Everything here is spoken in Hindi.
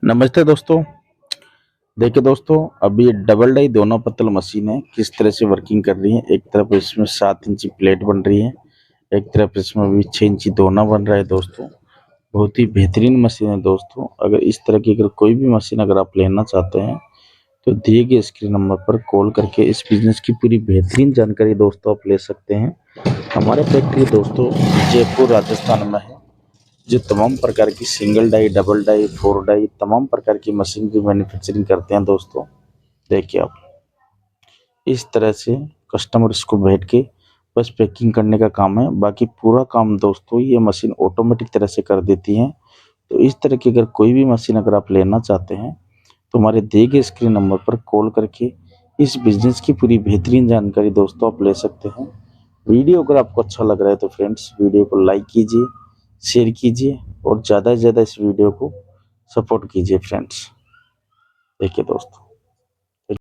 नमस्ते दोस्तों। देखिए दोस्तों, अभी ये डबल डाई दोनों पत्तल मशीन है किस तरह से वर्किंग कर रही है। एक तरफ इसमें 7 इंची प्लेट बन रही है, एक तरफ इसमें भी 6 इंची दोना बन रहा है दोस्तों। बहुत ही बेहतरीन मशीन है दोस्तों। अगर इस तरह की कोई भी मशीन अगर आप लेना चाहते हैं तो दिए गए स्क्रीन नंबर पर कॉल करके इस बिजनेस की पूरी बेहतरीन जानकारी दोस्तों आप ले सकते हैं। हमारे फैक्ट्री दोस्तों जयपुर राजस्थान में है, जो तमाम प्रकार की single die, double die, 4 die तमाम प्रकार की मशीन की मैन्युफैक्चरिंग करते हैं दोस्तों। देखिए आप इस तरह से कस्टमर्स को बैठ के बस पैकिंग करने का काम है, बाकी पूरा काम दोस्तों ये मशीन ऑटोमेटिक तरह से कर देती है। तो इस तरह की अगर कोई भी मशीन अगर आप लेना चाहते हैं तो हमारे दिए गए स्क्रीन नंबर पर कॉल करके इस बिजनेस की पूरी बेहतरीन जानकारी दोस्तों आप ले सकते हैं। वीडियो अगर आपको अच्छा लग रहा है तो फ्रेंड्स वीडियो को लाइक कीजिए, शेयर कीजिए और ज़्यादा से ज़्यादा इस वीडियो को सपोर्ट कीजिए फ्रेंड्स। देखिए दोस्तों।